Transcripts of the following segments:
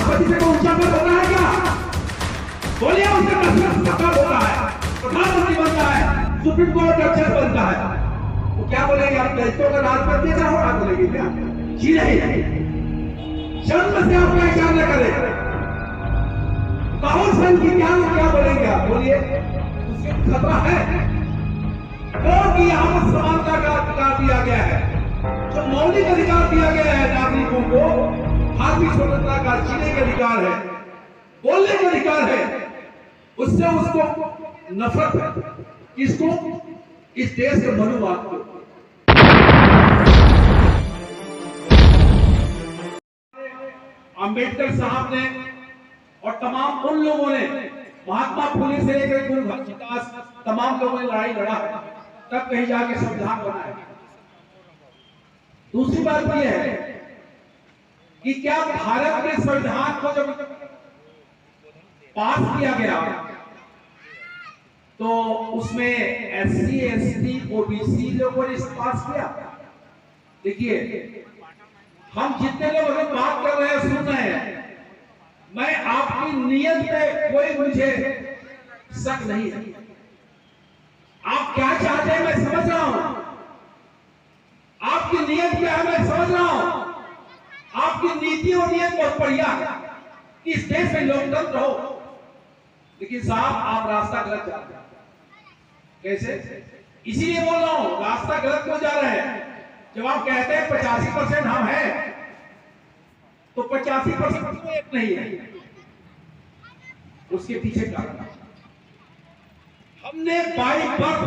राष्ट्रपति से कोई ऊंचा पद होता है क्या? बोलिए, उससे सरकार होता है, प्रधानमंत्री बनता है, सुप्रीम कोर्ट जज बनता है। तो क्या बोलेंगे आप? दलितों का राज पर देना होगा बोलेंगे क्या? जी नहीं, जन्म से आप पहचान न करें। राहुल संघ की क्या बोलेंगे आप? बोलिए, उससे खतरा है क्योंकि यहाँ पर समानता का अधिकार दिया गया है, जो मौलिक अधिकार दिया गया है नागरिकों को, धार्मिक स्वतंत्रता का, जीने का अधिकार है, बोलने का अधिकार है, उससे उसको नफरत है। किसको? इस देश के मनुवाद को। अंबेडकर साहब ने और तमाम उन लोगों ने, महात्मा फुले से लेकर गुरु घनश्याम, तमाम लोगों ने लड़ाई लड़ा है, तब कहीं जाके संविधान बना है। दूसरी बात यह है कि क्या भारत के संविधान को जब पास किया गया तो उसमें एससी, एसटी, ओबीसी लोगों ने पास किया? देखिए, हम जितने लोग अगर बात कर रहे हैं, सुन रहे हैं, मैं आपकी नीयत पे कोई मुझे शक नहीं है। आप क्या चाहते हैं मैं समझ रहा हूं, आपकी नीयत क्या है मैं समझ रहा हूं। आपकी नीति और नीयत बहुत बढ़िया है कि इस देश में लोकतंत्र हो, लेकिन साहब आप रास्ता गलत जा रहे हैं। कैसे? इसीलिए बोल रहा हूं, रास्ता गलत क्यों जा रहे हैं? जब आप कहते हैं 85% हम हैं, तो 85% क्यों एक नहीं है? उसके पीछे कारण हमने बाई बर्थ,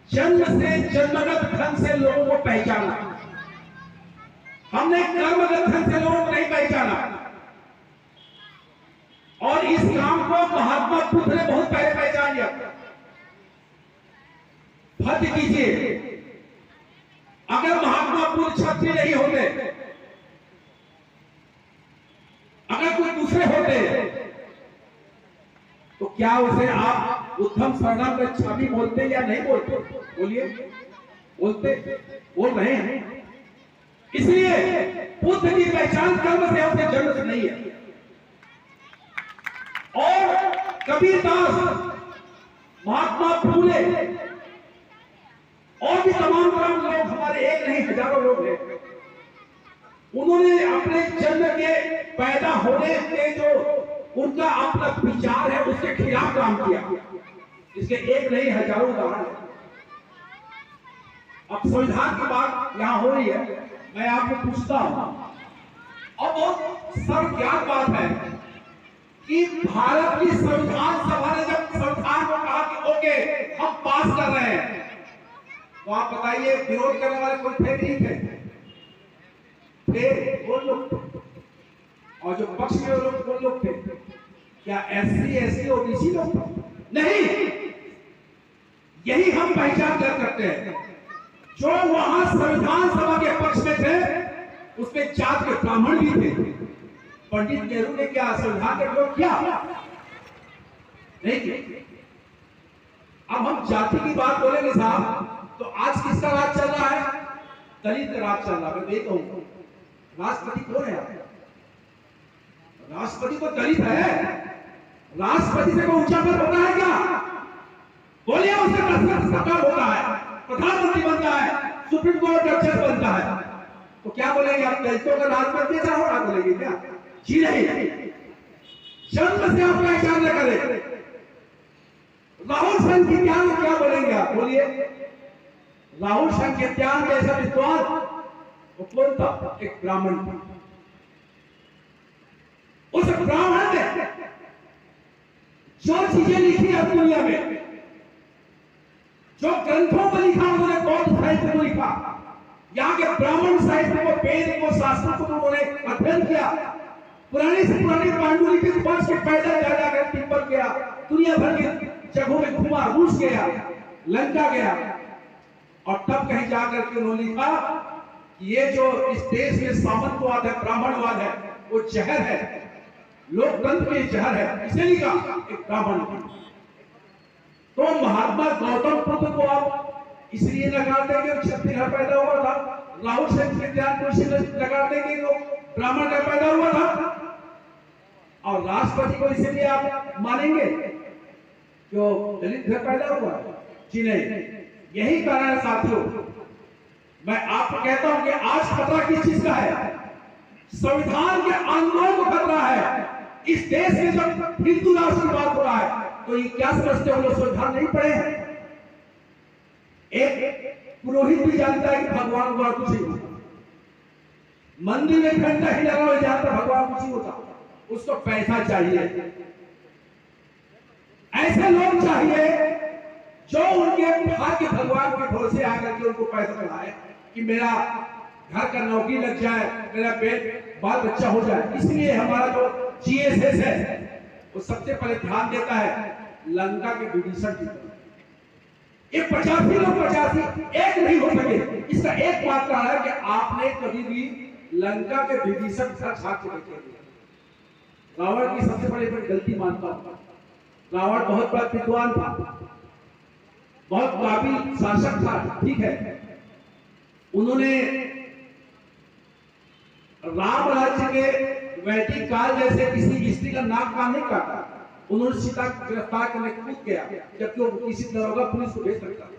जन्म से, जन्मगत ढंग से लोगों को पहचाना, हमने कर्मगत ढंग से लोगों को नहीं पहचाना। और इस काम को महात्मा बुद्ध ने बहुत पहले पहचान लिया। हद कीजिए, अगर महात्मा बुद्ध क्षत्रिय नहीं होते, अगर कोई दूसरे होते, तो क्या उसे आप उत्तम शरणम गच्छामि बोलते या नहीं बोलते? बोलिए, बोलते? बोल रहे हैं। इसलिए बुद्ध की पहचान कर्म से होते, जन्म से नहीं है। और कबीरदास, महात्मा फूले और भी तमाम लोग, हमारे एक नहीं हजारों लोग हैं, उन्होंने अपने जन्म के पैदा होने के जो उनका अपना विचार है उसके खिलाफ काम किया। इसके एक नहीं हजारों उदाहरण है। अब संविधान की बात यहां हो रही है, मैं आपको पूछता हूं, और बहुत सर्वज्ञात बात है कि भारत की संविधान सभा ने जब संविधान को कहा कि ओके हम पास कर रहे हैं, तो आप बताइए विरोध करने वाले कोई थे नहीं थे? वो लोग, और जो पक्ष में वो लोग थे, क्या एससी, एसटी, ओबीसी लोग? नहीं। यही हम पहचान कर सकते हैं। जो वहां संविधान सभा के पक्ष में थे, उसमें जात के ब्राह्मण भी थे। पंडित नेहरू ने क्या संविधान का विरोध किया? नहीं किया। अब हम जाति की बात बोलेंगे साहब, तो आज किसका राज चल रहा है? दलित का राज चल रहा है। मैं कहूं, राष्ट्रपति कौन है? राष्ट्रपति तो दलित है। राष्ट्रपति से कोई ऊंचा पद होता है क्या? बोलिए, उससे सरकार होता है, प्रधानमंत्री बनता है, सुप्रीम कोर्ट जज बनता है। तो क्या बोलेंगे आप? दलितों का राज पर देना होगा बोलेंगे क्या? जी नहीं, जन्म से आप पहचान न करें। राहुल संघ की क्या बोलेंगे आप? बोलिए, राहुल संघ के त्याग जैसा विद्वान वो कौन था? एक ब्राह्मण था। उस ब्राह्मण ने जो चीजें लिखी है दुनिया में, जो ग्रंथों को लिखा, उन्होंने बौद्ध साहित्य को लिखा, यहाँ के ब्राह्मण साहित्य को, वेद को, शास्त्रों को उन्होंने अध्ययन किया। पुरानी से पुरानी पांडुलिपि के पास के पैदल जा जाकर तिब्बत गया, दुनिया भर के जगहों में घुमा, रूस गया, लंका गया, और तब कहीं जाकर के उन्होंने लिखा कि ये जो इस देश में सामंतवाद है, ब्राह्मणवाद है, वो जहर है, लोकतंत्र में जहर है। इसे लिखा एक ब्राह्मण। तो महात्मा गौतम बुद्ध को आप इसलिए नकार देंगे क्षत्रिय पैदा हुआ था, राहुल सिंह के ध्यान को इसलिए नकार देंगे तो ब्राह्मण का पैदा हुआ था। और राष्ट्रपति को इसलिए आप मानेंगे जो दलित घर पैदा हुआ? जी नहीं। यही कारण है साथियों, मैं आपको कहता हूं कि आज खतरा किस चीज का है? संविधान के आंदोलन को खतरा है। इस देश में जब हिंदू राष्ट्र की बात हो रहा है तो ये क्या समझते हो, लोग संविधान नहीं पढ़े हैं? एक पुरोहित भी जानता है कि भगवान को कुछ नहीं होता, मंदिर में घंटा हिलाना हुआ जानता भगवान कुछ नहीं होता, उसको पैसा चाहिए। ऐसे लोग चाहिए जो उनके भाग्य भगवान के भरोसे आकर के उनको पैसा मिलाए कि मेरा घर का नौकरी लग जाए, मेरा बाल बच्चा हो जाए। इसलिए हमारा जो जीएसएस है वो सबसे पहले ध्यान देता है लंका के विभीषण की तरफ। ये 85 लोग 85 एक नहीं हो सके। इसका एक बात कारण है कि आपने कभी भी लंका के विभीषण का साक्ष्य नहीं किया। रावण की सबसे बड़ी गलती मानता हूं, रावण बहुत बड़ा विद्वान था, बहुत काबिल शासक था, ठीक है। उन्होंने राम राज्य के वैदिक काल जैसे किसी स्त्री का नाक कान नहीं काटा। उन्होंने सीता को गिरफ्तार करने कूद गया, जबकि वो किसी दरोगा पुलिस को भेज सकता था,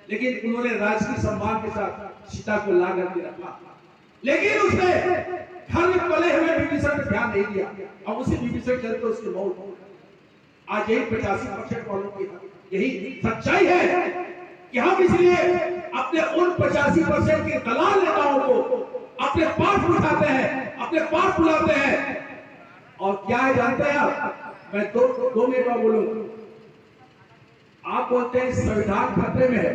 लेकिन उन्होंने राजकीय सम्मान के साथ सीता को ला करके रखा। लेकिन उसने घर में पले हुए विभीषण पर ध्यान नहीं दिया और उसी विभीषण के चलते उसकी मौत हो गई। आज यही 85% वालों की यही सच्चाई है कि हम इसलिए अपने उन 85% के दलाल नेताओं को अपने पास बुलाते हैं, अपने पास बुलाते हैं। और क्या है जानते हैं आप? मैं दो मिनट में बोलूं। आप बोलते हैं संविधान खतरे में है।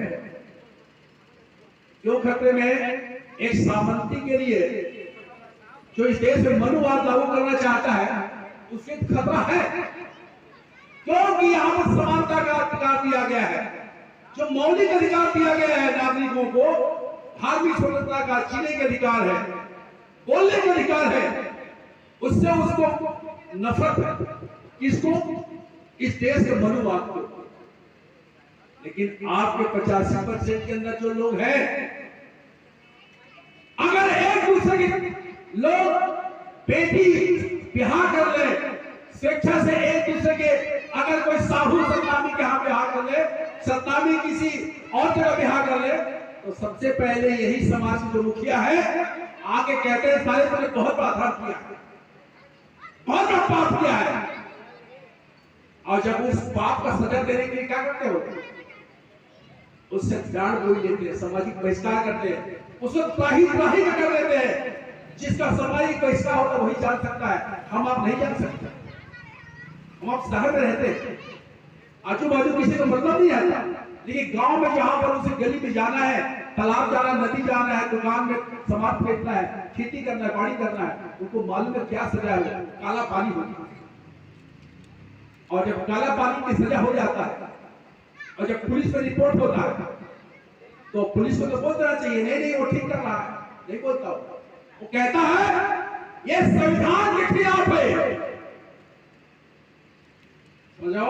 क्यों खतरे में है? एक सामंती के लिए जो इस देश में मनुवाद लागू करना चाहता है उसके खतरा है, क्योंकि यहां पर समानता का अधिकार दिया गया है। जो मौलिक अधिकार दिया गया है नागरिकों को, धार्मिक स्वतंत्रता का, जीने के अधिकार है, बोलने के अधिकार है, उससे उसको नफरत है। किसको? इस देश के मनुवाद को। लेकिन आपके 85% के अंदर जो लोग हैं, अगर एक दूसरे के लोग बेटी ब्याह कर ले, स्वेच्छा से एक दूसरे के, अगर कोई साहू सतनामी के यहाँ ब्याह कर ले, सतनामी किसी और जगह ब्याह कर ले, तो सबसे पहले यही समाज की जो मुखिया है आके कहते हैं सारे तुमने बहुत बड़ा अपराध किया है, बहुत बड़ा पाप किया है। और जब उस पाप का सजा देने के लिए क्या करते हो? उससे डांट बोल लेते हैं, सामाजिक बहिष्कार करते हैं, उसको त्राही में कर देते हैं। जिसका सामाजिक बहिष्कार होता वही जान सकता है, हम आप नहीं जान सकते। हम आप शहर में रहते हैं, आजू बाजू किसी को मतलब नहीं आता, लेकिन गांव में जहां पर उसे गली में जाना है, तालाब जाना, नदी जाना है, दुकान में सामान फेंकना है, खेती करना है, बाड़ी करना है, उनको मालूम है क्या सजा है, काला पानी होता है। और जब काला पानी की सजा हो जाता है और जब पुलिस में रिपोर्ट होता है तो पुलिस को तो बोल देना चाहिए, नहीं नहीं वो ठीक कर रहा है, नहीं बोलता वो कहता है ये संविधान के खिलाफ है। समझो,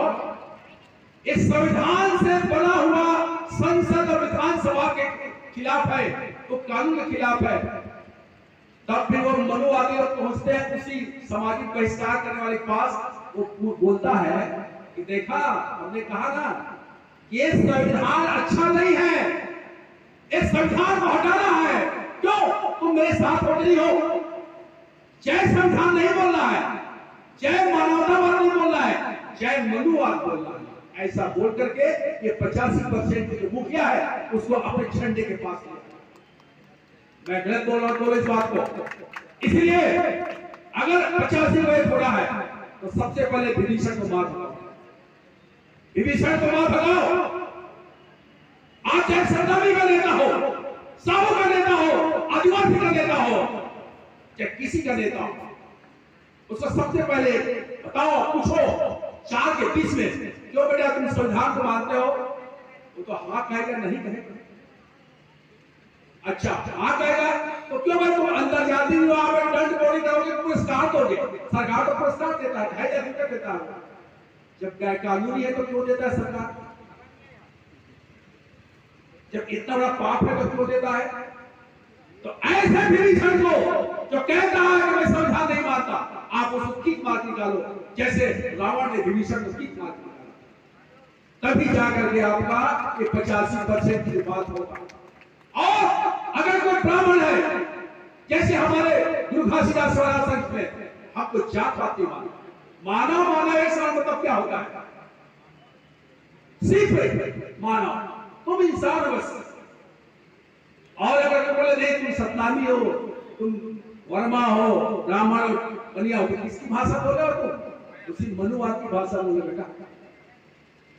इस संविधान से बना हुआ संसद और विधानसभा के खिलाफ है, तो कानून के खिलाफ है। तब फिर वो मनुवादी लोग पहुंचते हैं उसी सामाजिक बहिष्कार करने वाले के पास, वो बोलता है कि देखा हमने कहा ना ये संविधान अच्छा नहीं है, इस संविधान को हटाना है। क्यों? तुम मेरे साथ हो नहीं हो। जय संविधान नहीं बोलना है, जय मानवतावाद नहीं बोलना है, जय मनुवाद बोलना है। ऐसा बोल करके ये 85% जो मुखिया है उसको अपने झंडे के पास लिया। मैं गलत बोल रहा हूं इस बात को। इसलिए अगर 85 में थोड़ा है तो सबसे पहले विभीषण को मार भगाओ, विभीषण को मार भगाओ। आज चाहे सतनामी का नेता हो, साहू का नेता हो, आदिवासी का नेता हो, चाहे किसी का नेता हो, उसको सबसे पहले बताओ, पूछो 4 के 20 में, क्यों बेटा तुम संविधान को मानते हो? वो तो हाँ कहेगा, नहीं कहेगा। अच्छा हाँ कहेगा तो क्यों भाई तुम अंदर जाती हो, आप दंड बोली करोगे, पुरस्कार दोगे। सरकार तो पुरस्कार देता है, 2,500 रुपया देता है। जब गैर कानूनी है तो क्यों देता है सरकार? जब इतना बड़ा पाप है तो क्यों देता है? तो ऐसे विभीषण को जो कहता है कि मैं संविधान नहीं मानता, आप आप उसको किक मार निकालो, जैसे रावण ने विभीषण को किक मार निकाला, तभी जाकर के आपका ये 85% की बात होगा। और अगर कोई ब्राह्मण है, जैसे हमारे गुरु घासीदास संघ में हमको जात पात माना माना ऐसा मतलब क्या होता है? सिर्फ माना तुम इंसान हो बस। और अगर तुम बोले नहीं तुम सतनामी हो, तुम वर्मा हो, ब्राह्मण बनिया हो, तो किसकी भाषा बोले हो तुम? उसी मनुवाद की भाषा बोले बेटा।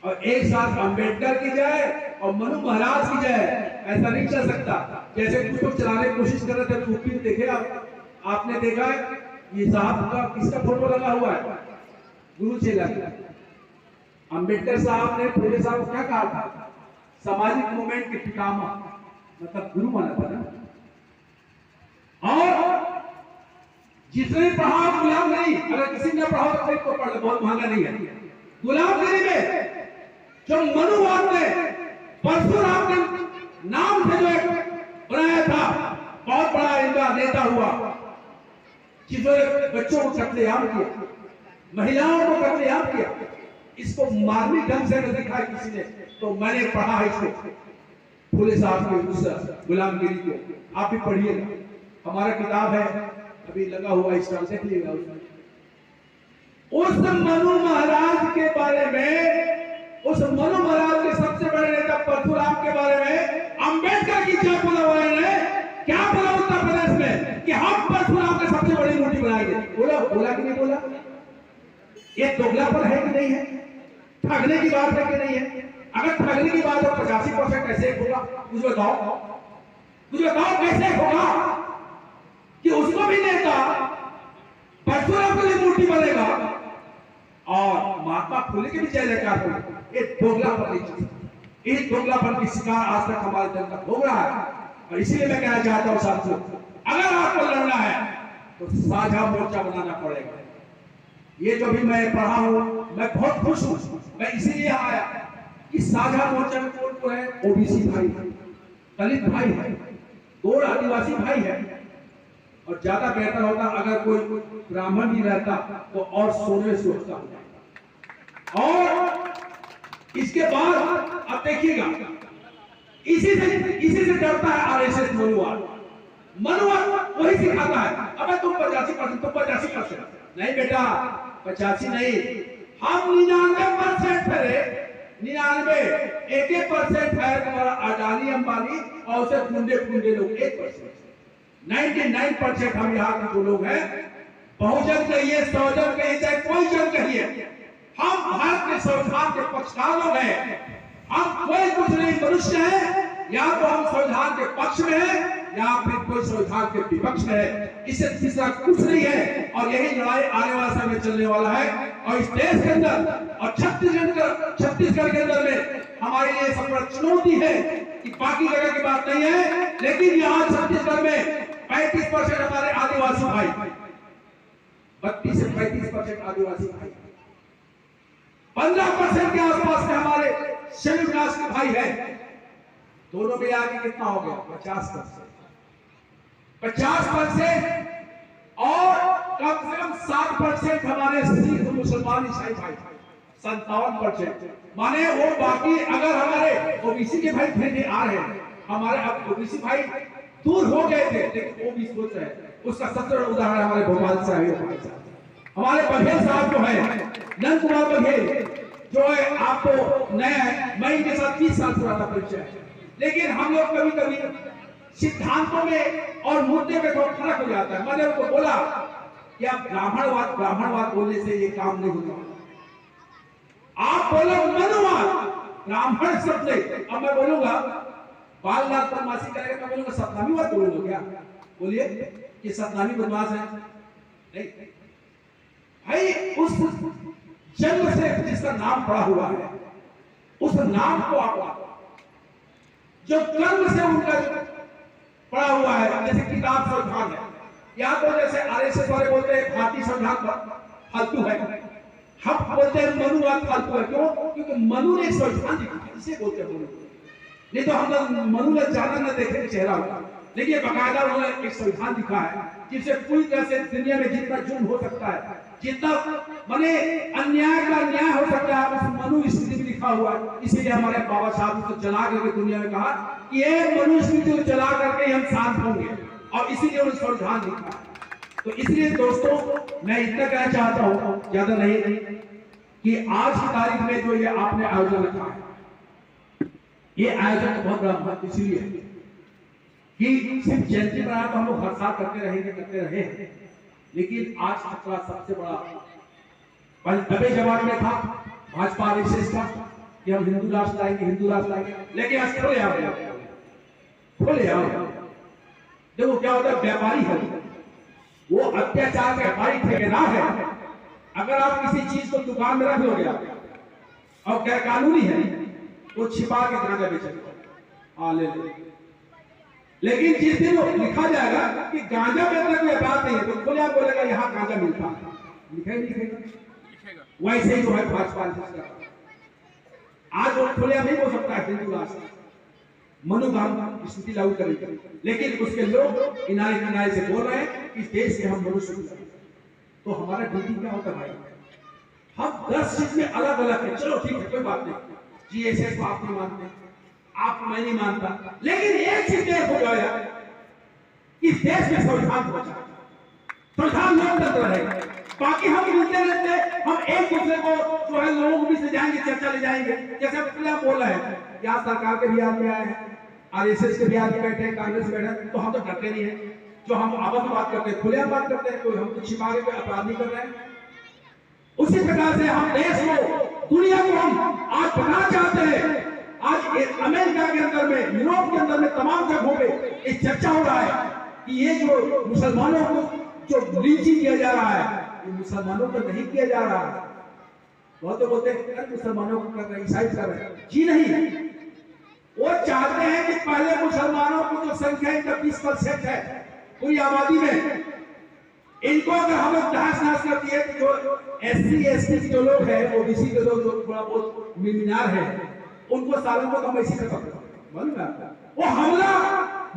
और एक साथ अंबेडकर की जाए और मनु महाराज की जाए, ऐसा नहीं चल सकता। जैसे कुछ लोग चलाने की कोशिश कर रहे थे, यूपी में देखे आपने देखा है, ये साहब का किसका फोटो लगा हुआ है? गुरु चेला का। अंबेडकर साहब ने फुले साहब को क्या कहा था? सामाजिक मूवमेंट के पितामह, मतलब गुरु माना था ना। और जिसने पढ़ा गुलाम नहीं, अगर किसी ने पढ़ा तो को पढ़, बहुत महंगा नहीं है। गुलामगिरी में जो मनुवाद ने परशुराम के नाम से जो एक बनाया था, बहुत बड़ा इनका नेता हुआ, जिसने बच्चों को कत्लेआम किया, महिलाओं को कत्लेआम किया, इसको मार्मिक ढंग से न दिखाया किसी ने, तो मैंने पढ़ा है इसको, फुले साहब के उस गुलामगिरी को। आप भी पढ़िएगा, हमारा किताब है अभी लगा हुआ, इस तरह से देखिएगा। उस मनु महाराज के बारे में, उस मनु महाराज के सबसे बड़े नेता परशुराम के बारे में अंबेडकर की क्या बोला उन्होंने? क्या बोला उत्तर प्रदेश में कि हम परशुराम के सबसे बड़ी मूर्ति बनाएंगे? बोला बोला कि नहीं बोला? ये दोगलापन है कि नहीं है? ठगने की बात है कि नहीं है? अगर ठगने की बात हो 85% कैसे होगा? मुझे बताओ, मुझे बताओ कैसे होगा कि उसको भी नेता परशुराम के लिए मूर्ति बनेगा और महात्मा फुले के भी जय जयकार होगा? ये दोगलापन नहीं, इस दोगलापन की शिकार आज तक हमारे जनता हो रहा है। और इसीलिए मैं कहना चाहता हूं साथियों, अगर आपको लड़ना है तो साझा मोर्चा बनाना पड़ेगा। ये जो भी मैं पढ़ा हूं, मैं बहुत खुश हूं, मैं इसीलिए आया कि साझा मोर्चा में कौन कौन है? ओबीसी भाई, दलित भाई है, गौड़ आदिवासी भाई है, और ज्यादा बेहतर होता अगर कोई ब्राह्मण भी रहता तो और सोने से होता हो जाता। और इसके बाद अब देखिएगा, इसी से डरता है आरएसएस। मनुवाद वही सिखाता है, अबे तुम 85%, तुम 85% नहीं बेटा, 85 नहीं, हम 99% है, 1% है तुम्हारा अडानी अंबानी और उसे गुंडे लोग 1%। 99% हम यहाँ के जो लोग हैं, बहुजन कहिए, सौजन कहिए, चाहे कोई जन कहिए, हम भारत के संविधान के पक्षकार लोग हैं। हम कोई कुछ नहीं मनुष्य है, या तो हम संविधान के पक्ष में है या फिर कोई संविधान के विपक्ष में है, इससे तीसरा कुछ नहीं है। और यही लड़ाई आने वाला समय चलने वाला है। और इस देश के अंदर और छत्तीसगढ़ के अंदर में हमारे लिए सबसे बड़ी चुनौती है कि बाकी जगह की बात नहीं है, लेकिन यहाँ छत्तीसगढ़ में 35% हमारे आदिवासी भाई, 32 से 35% आदिवासी भाई, 15% के आसपास के हमारे शिवविलास के भाई है। दोनों में आगे कितना हो गया? 50%। और कम से कम 7% हमारे सिख मुसलमान ईसाई भाई, 57%। माने वो बाकी अगर हमारे ओबीसी के भाई फिर आ रहे हैं, हमारे अब ओबीसी भाई दूर हो गए थे, लेकिन वो भी सोच रहे हैं। उसका सबसे बड़ा उदाहरण हमारे भोपाल से है, हमारे बघेल साहब जो है, नंद कुमार बघेल जो है, आपको नया है, मैं इनके साथ 30 साल पुराना परिचय है, लेकिन हम लोग कभी कभी सिद्धांतों में और मुद्दे पे थोड़ा फर्क हो जाता है। मैंने उनको बोला कि आप ब्राह्मणवाद बोलने से ये काम नहीं होगा, आप बोलो मनुवाद, ब्राह्मण शब्द नहीं। अब मैं बोलूंगा बालनाथ बदमाशी करेगा, मैं बोलूंगा सतनामीवाद बोलूंगा क्या? बोलिए कि सतनामी बदमाश है? नहीं भाई, उस जन्म से जिसका नाम पड़ा हुआ है, उस नाम को आप जो कर्म से उनका पड़ा हुआ है, जैसे किताब संविधान है, या तो जैसे आरएसएस वाले बोलते हैं भारतीय संविधान फालतू है, हम बोलते हैं मनुवाद फालतू है। क्यों? क्योंकि मनु ने संविधान लिखा, इसे बोलते हैं मनु। नहीं तो हम लोग मनु ने जाना न देखे चेहरा होगा। देखिए बकायदा उन्होंने एक संविधान लिखा है जिससे पूरी तरह से दुनिया में जितना जुल्म हो सकता है, जितना माने अन्याय का न्याय हो सकता है, उस मनुस्मृति में लिखा हुआ है। इसीलिए हमारे बाबा साहब को चला करके दुनिया में कहा कि ये मनुस्मृति को चला करके हम शांत होंगे, और इसीलिए उन्होंने संविधान लिखा। तो इसलिए दोस्तों मैं इतना कहना चाहता हूँ, ज्यादा नहीं, कि आज की तारीख में जो ये आपने आयोजन रखा है, ये आयोजन बहुत बड़ा महत्व इसलिए कि सिर्फ जयंती मनाना तो हम लोग हर साल करते रहे हैं, लेकिन आज खतरा सबसे बड़ा पहले दबे जमाने में था भाजपा आरएसएस का कि हम हिंदू राष्ट्र लाएंगे, लेकिन आज खोले आओ। देखो क्या होता है, व्यापारी है वो, अत्याचार के व्यापारी ठेकेदार है। अगर आप किसी चीज को दुकान में रख लोगे और गैर कानूनी है, वो छिपा के गांजा बेचेगा, ले। लेकिन जिस दिन लिखा जाएगा कि गांजा बेचने की बात नहीं है, तो खुले आप बोलेगा यहाँ गांजा मिलता है, लिखेगा। वैसे ही जो है भाजपा आज वो खुले नहीं हो सकता है हिंदू राष्ट्र, मनोभाव स्थिति लागू करेंगे, लेकिन उसके लोग किनारे किनारे से बोल रहे हैं कि देश के हम मनुष्य। तो हमारा ड्यूटी क्या होता है भाई, हम 10 चीज में अलग अलग है, चलो ठीक है कोई बात नहीं, जीएसएस को आप नहीं मानते, आप मैं नहीं मानता, लेकिन एक चीज हो जाए इस देश में संविधान पहुंचा, संविधान लोकतंत्र रहेगा। बाकी हम मिलते रहते, हम एक दूसरे को जो है लोगों को भी से जाएंगे, चर्चा ले जाएंगे, जैसे पहले बोल रहे हैं यहाँ सरकार के भी आदमी आए हैं, आरएसएस के भी आदमी बैठे हैं, कांग्रेस बैठे हैं, तो हम तो डरते नहीं है। जो हम आपस में बात करते हैं, खुले बात करते हैं, कोई हम छिपा के अपराध नहीं कर रहे हैं। उसी प्रकार से हम देश को, दुनिया को हम आज बनाना चाहते हैं। आज अमेरिका के अंदर में, यूरोप के अंदर में, तमाम जगहों पे एक चर्चा हो रहा है कि ये जो मुसलमानों को जो लीची किया जा रहा है, ये मुसलमानों को नहीं किया जा रहा है। बहुत तो बोलते हैं मुसलमानों को कर रहे हैं, ईसाई कर रहे हैं, जी नहीं। वो चाहते हैं कि पहले मुसलमानों की जो संख्या इनका 20% है पूरी आबादी में, इनको अगर हम लोग तहस नहस कर दिए, जो एससी एसटी जो लोग हैं, ओबीसी के लोग जो थोड़ा बहुत मीनार है, उनको सालों को हम ऐसी खत्म कर, वो हमला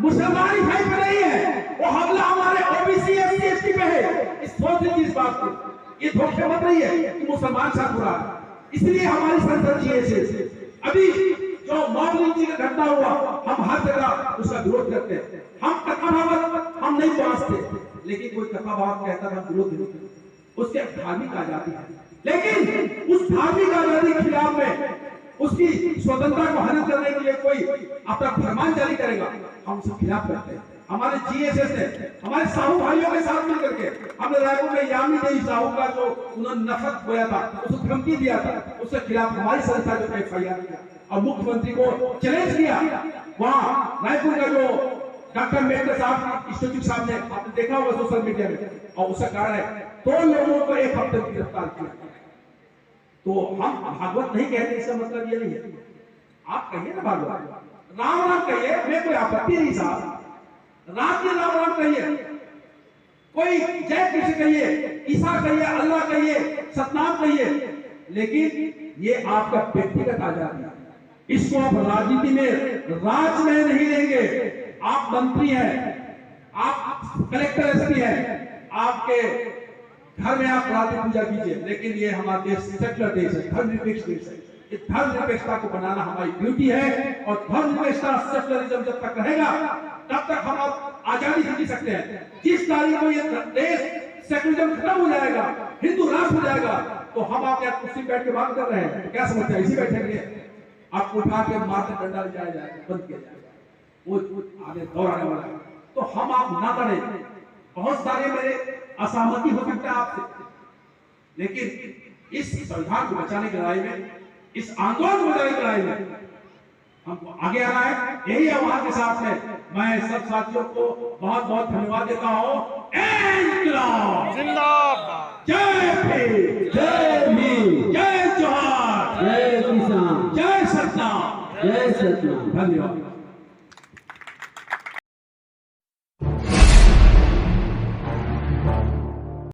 मुसलमान भाई पे नहीं है, वो हमला हमारे ओबीसी एससी एसटी पे है। इस सोच लीजिए इस बात को, ये धोखे मत रही है कि मुसलमान साथ बुरा है। इसलिए हमारी संसद जीएसएस अभी जो मॉब लिंचिंग का घटना हुआ, हम हर जगह उसका विरोध करते हैं। हम कथा भावक हम नहीं पहुंचते, लेकिन कोई कथा भावक कहता है हम विरोध नहीं करते, उसके धार्मिक आजादी है, लेकिन उस धार्मिक आजादी के खिलाफ में उसकी स्वतंत्रता को हनन करने के लिए कोई अपना फरमान जारी करेगा, हम उसके खिलाफ करते हैं। हमारे जीएसएस ने हमारे साहू भाइयों के साथ मिलकर के हमने रायपुर में यामिनी देवी साहू का जो उन्होंने नफरत होया था, उसको धमकी दिया था, उसके खिलाफ हमारी संस्था जो एफआईआर किया और मुख्यमंत्री को चैलेंज किया। वहां रायपुर का जो डॉक्टर अम्बेडकर साहब इंस्टीट्यूट साहब ने, आपने देखा होगा सोशल मीडिया में, और उसका कारण है 2 लोगों को 1 हफ्ते में गिरफ्तार किया। तो हम भागवत नहीं कहते, इसका मतलब ये नहीं है, आप कहिए ना भागवत, राम राम कहिए, हमें कोई आपत्ति नहीं साहब, राम के राम राम कहिए, कोई जय कृष्ण कहिए, ईसा कहिए, अल्लाह कहिए, सतनाम कहिए, लेकिन ये आपका व्यक्तिगत आजादी है। इसको आप राजनीति में, राज में नहीं लेंगे। आप मंत्री हैं, आप कलेक्टर एसपी हैं, आपके घर में आप रात्रि पूजा कीजिए, लेकिन ये हमारा देश सेक्युलर देश है, धर्मनिरपेक्ष देश है। इस धर्मनिरपेक्षता को बनाना हमारी ड्यूटी है, और धर्मनिरपेक्षता सेक्युलरिज्म जब तक रहेगा तब तक हम आजादी से जी सकते हैं। जिस तारीख को ये देश सेक्युलरिज्म खत्म हो जाएगा, हिंदू राष्ट्र हो जाएगा, तो हम आप यहाँ कुर्सी बैठ के बात कर रहे हैं, तो क्या समझते हैं इसी बैठेंगे, आपको उठा के मारकर डंडा ले जाया जाएगा, बंद किया जाएगा, वो आगे दौर आने वाला है। तो हम आप ना करें। बहुत सारे मेरे असहमति हो सकता है आपसे, लेकिन इस संविधान को बचाने की लड़ाई में, इस आंदोलन को बचाने की लड़ाई में हमको आगे आना है। यही आह्वान के साथ में मैं सब साथियों को बहुत बहुत धन्यवाद देता हूँ। जिंदाबाद, जय भीम, जय भीम, जय जोहार, जय किसान, जय सतनाम, जय सतनाम। धन्यवाद।